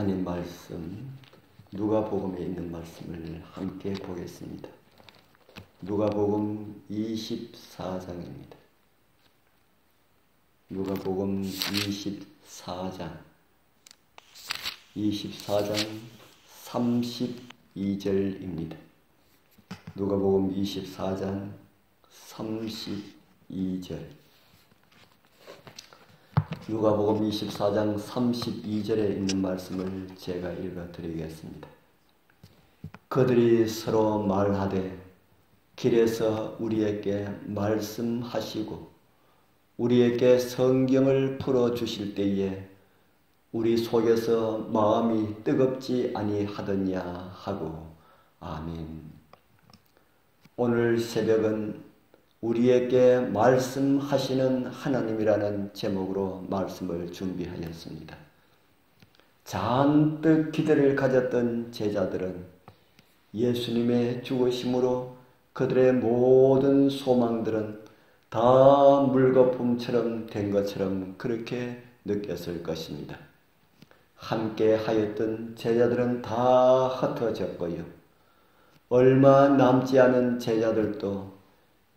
하나님 말씀, 누가복음에 있는 말씀을 함께 보겠습니다. 누가복음 24장입니다. 누가복음 24장 32절입니다. 누가복음 24장 32절. 누가복음 24장 32절에 있는 말씀을 제가 읽어드리겠습니다. 그들이 서로 말하되 길에서 우리에게 말씀하시고 우리에게 성경을 풀어주실 때에 우리 속에서 마음이 뜨겁지 아니하더냐 하고. 아멘. 오늘 새벽은 우리에게 말씀하시는 하나님이라는 제목으로 말씀을 준비하였습니다. 잔뜩 기대를 가졌던 제자들은 예수님의 죽으심으로 그들의 모든 소망들은 다 물거품처럼 된 것처럼 그렇게 느꼈을 것입니다. 함께 하였던 제자들은 다 흩어졌고요. 얼마 남지 않은 제자들도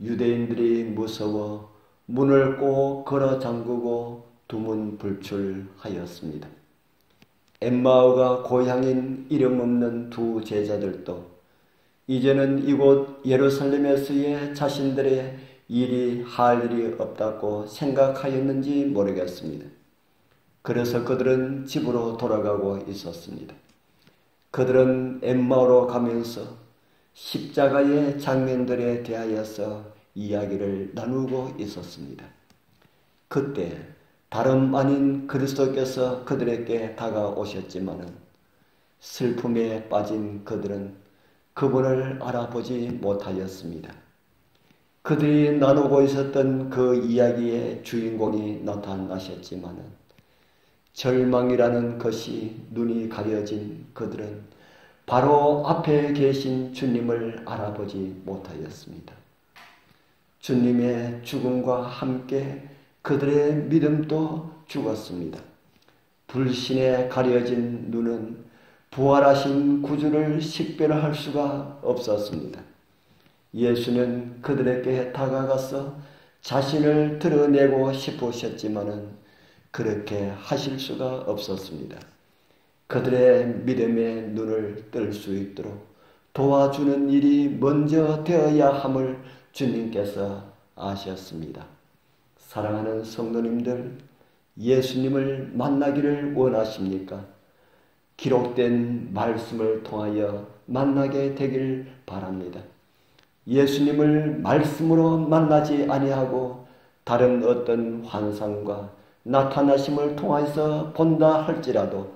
유대인들이 무서워 문을 꼭 걸어 잠그고 두문불출하였습니다. 엠마오가 고향인 이름 없는 두 제자들도 이제는 이곳 예루살렘에서의 자신들의 일이 할 일이 없다고 생각하였는지 모르겠습니다. 그래서 그들은 집으로 돌아가고 있었습니다. 그들은 엠마오로 가면서 십자가의 장면들에 대하여서 이야기를 나누고 있었습니다. 그때 다름 아닌 그리스도께서 그들에게 다가오셨지만은 슬픔에 빠진 그들은 그분을 알아보지 못하였습니다. 그들이 나누고 있었던 그 이야기의 주인공이 나타나셨지만은 절망이라는 것이 눈이 가려진 그들은 바로 앞에 계신 주님을 알아보지 못하였습니다. 주님의 죽음과 함께 그들의 믿음도 죽었습니다. 불신에 가려진 눈은 부활하신 구주를 식별할 수가 없었습니다. 예수는 그들에게 다가가서 자신을 드러내고 싶으셨지만은 그렇게 하실 수가 없었습니다. 그들의 믿음의 눈을 뜰 수 있도록 도와주는 일이 먼저 되어야 함을 주님께서 아셨습니다. 사랑하는 성도님들, 예수님을 만나기를 원하십니까? 기록된 말씀을 통하여 만나게 되길 바랍니다. 예수님을 말씀으로 만나지 아니하고 다른 어떤 환상과 나타나심을 통해서 본다 할지라도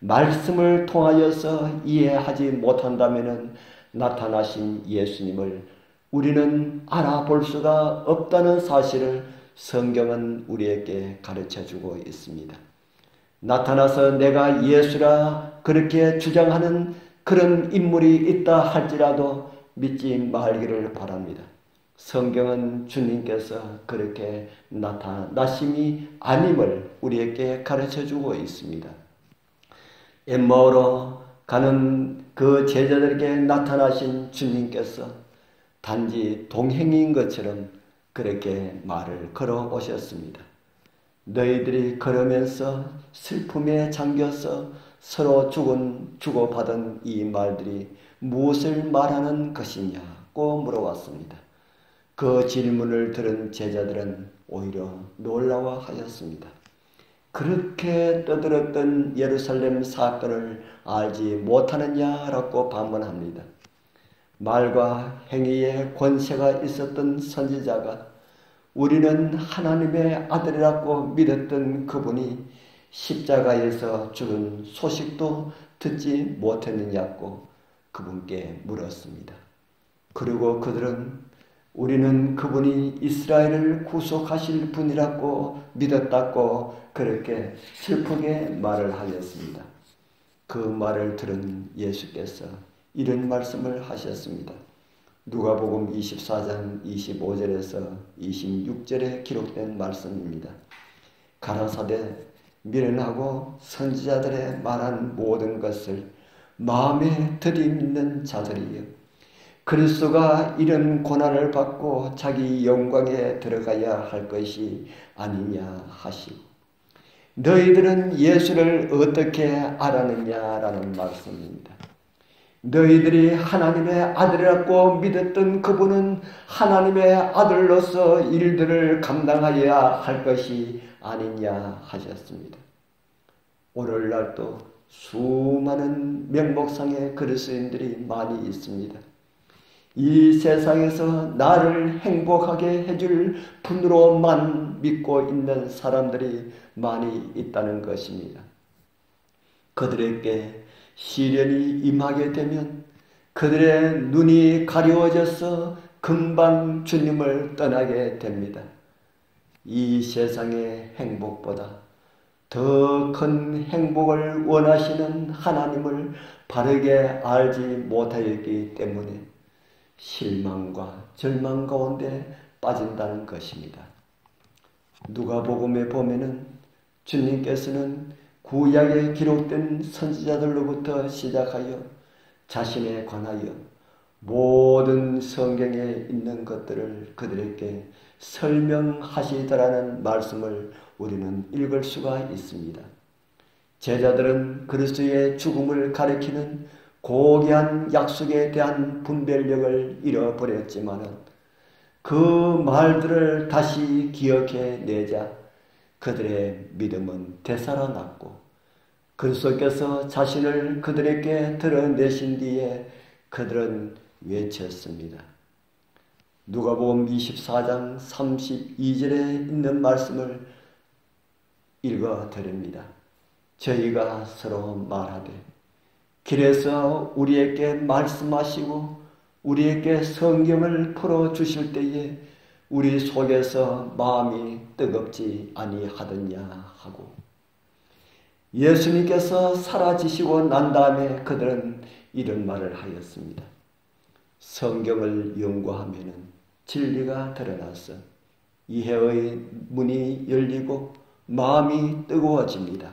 말씀을 통하여서 이해하지 못한다면 나타나신 예수님을 우리는 알아볼 수가 없다는 사실을 성경은 우리에게 가르쳐주고 있습니다. 나타나서 내가 예수라 그렇게 주장하는 그런 인물이 있다 할지라도 믿지 말기를 바랍니다. 성경은 주님께서 그렇게 나타나심이 아님을 우리에게 가르쳐주고 있습니다. 엠마오로 가는 그 제자들에게 나타나신 주님께서 단지 동행인 것처럼 그렇게 말을 걸어오셨습니다. 너희들이 걸으면서 슬픔에 잠겨서 서로 주고받은 이 말들이 무엇을 말하는 것이냐고 물어왔습니다. 그 질문을 들은 제자들은 오히려 놀라워하였습니다. 그렇게 떠들었던 예루살렘 사건을 알지 못하느냐라고 반문합니다. 말과 행위에 권세가 있었던 선지자가 우리는 하나님의 아들이라고 믿었던 그분이 십자가에서 죽은 소식도 듣지 못했느냐고 그분께 물었습니다. 그리고 그들은 우리는 그분이 이스라엘을 구속하실 분이라고 믿었다고 그렇게 슬프게 말을 하였습니다. 그 말을 들은 예수께서 이런 말씀을 하셨습니다. 누가복음 24장 25절에서 26절에 기록된 말씀입니다. 가라사대 미련하고 선지자들의 말한 모든 것을 마음에 들이미는 자들이여, 그리스도가 이런 고난을 받고 자기 영광에 들어가야 할 것이 아니냐 하시고, 너희들은 예수를 어떻게 알았느냐라는 말씀입니다. 너희들이 하나님의 아들이라고 믿었던 그분은 하나님의 아들로서 일들을 감당하여야 할 것이 아니냐 하셨습니다. 오늘날도 수많은 명목상의 그리스도인들이 많이 있습니다. 이 세상에서 나를 행복하게 해줄 분으로만 믿고 있는 사람들이 많이 있다는 것입니다. 그들에게 시련이 임하게 되면 그들의 눈이 가려워져서 금방 주님을 떠나게 됩니다. 이 세상의 행복보다 더 큰 행복을 원하시는 하나님을 바르게 알지 못하였기 때문에 실망과 절망 가운데 빠진다는 것입니다. 누가복음에 보면은 주님께서는 구약에 기록된 선지자들로부터 시작하여 자신에 관하여 모든 성경에 있는 것들을 그들에게 설명하시더라는 말씀을 우리는 읽을 수가 있습니다. 제자들은 그리스도의 죽음을 가리키는 고귀한 약속에 대한 분별력을 잃어버렸지만 그 말들을 다시 기억해내자 그들의 믿음은 되살아났고 그리스도께서 자신을 그들에게 드러내신 뒤에 그들은 외쳤습니다. 누가복음 24장 32절에 있는 말씀을 읽어드립니다. 저희가 서로 말하되 길에서 우리에게 말씀하시고 우리에게 성경을 풀어주실 때에 우리 속에서 마음이 뜨겁지 아니하더냐 하고, 예수님께서 사라지시고 난 다음에 그들은 이런 말을 하였습니다. 성경을 연구하면 진리가 드러나서 이해의 문이 열리고 마음이 뜨거워집니다.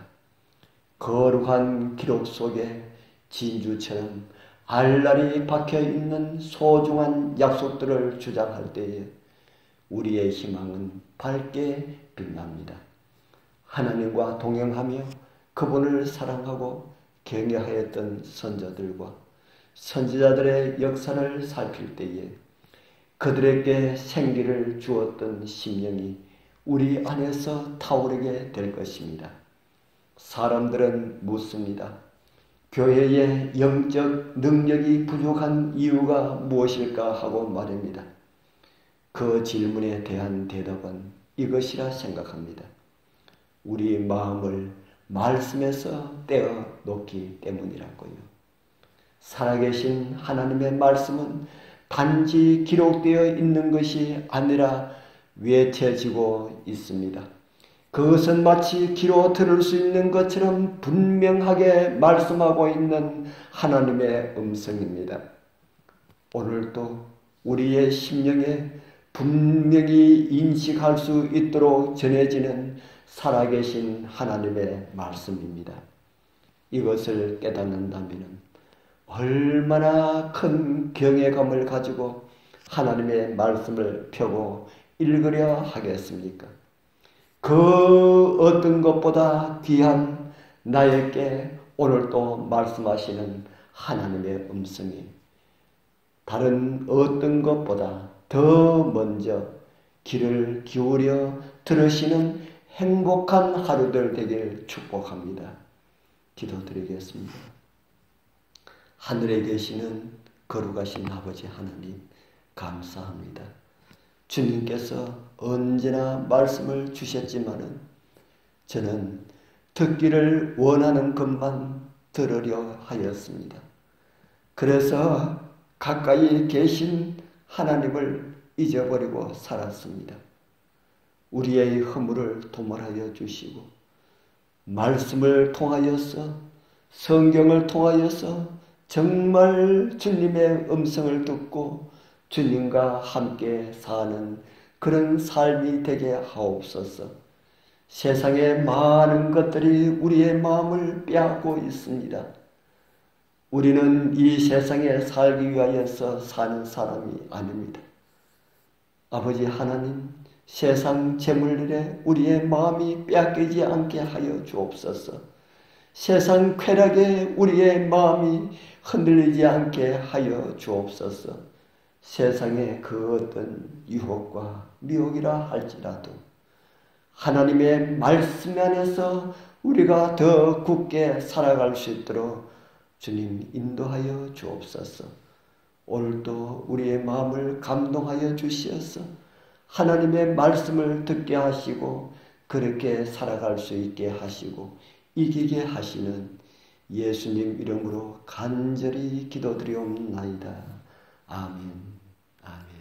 거룩한 기록 속에 진주처럼 알알이 박혀있는 소중한 약속들을 주장할 때에 우리의 희망은 밝게 빛납니다. 하나님과 동행하며 그분을 사랑하고 경외하였던 선조들과 선지자들의 역사를 살필 때에 그들에게 생기를 주었던 심령이 우리 안에서 타오르게 될 것입니다. 사람들은 묻습니다. 교회의 영적 능력이 부족한 이유가 무엇일까 하고 말입니다. 그 질문에 대한 대답은 이것이라 생각합니다. 우리 마음을 말씀에서 떼어 놓기 때문이라고요. 살아계신 하나님의 말씀은 단지 기록되어 있는 것이 아니라 외쳐지고 있습니다. 그것은 마치 귀로 들을 수 있는 것처럼 분명하게 말씀하고 있는 하나님의 음성입니다. 오늘도 우리의 심령에 분명히 인식할 수 있도록 전해지는 살아계신 하나님의 말씀입니다. 이것을 깨닫는다면 얼마나 큰 경외감을 가지고 하나님의 말씀을 펴고 읽으려 하겠습니까? 그 어떤 것보다 귀한 나에게 오늘도 말씀하시는 하나님의 음성이 다른 어떤 것보다 더 먼저 귀를 기울여 들으시는 행복한 하루들 되길 축복합니다. 기도드리겠습니다. 하늘에 계시는 거룩하신 아버지 하나님, 감사합니다. 주님께서 언제나 말씀을 주셨지만은 저는 듣기를 원하는 것만 들으려 하였습니다. 그래서 가까이 계신 하나님을 잊어버리고 살았습니다. 우리의 허물을 도말하여 주시고 말씀을 통하여서 성경을 통하여서 정말 주님의 음성을 듣고 주님과 함께 사는 그런 삶이 되게 하옵소서. 세상의 많은 것들이 우리의 마음을 빼앗고 있습니다. 우리는 이 세상에 살기 위하여서 사는 사람이 아닙니다. 아버지 하나님, 세상 재물일에 우리의 마음이 빼앗기지 않게 하여 주옵소서. 세상 쾌락에 우리의 마음이 흔들리지 않게 하여 주옵소서. 세상의 그 어떤 유혹과 미혹이라 할지라도 하나님의 말씀 안에서 우리가 더 굳게 살아갈 수 있도록 주님 인도하여 주옵소서. 오늘도 우리의 마음을 감동하여 주시어서 하나님의 말씀을 듣게 하시고 그렇게 살아갈 수 있게 하시고 이기게 하시는 예수님 이름으로 간절히 기도드리옵나이다. 아멘. 아멘.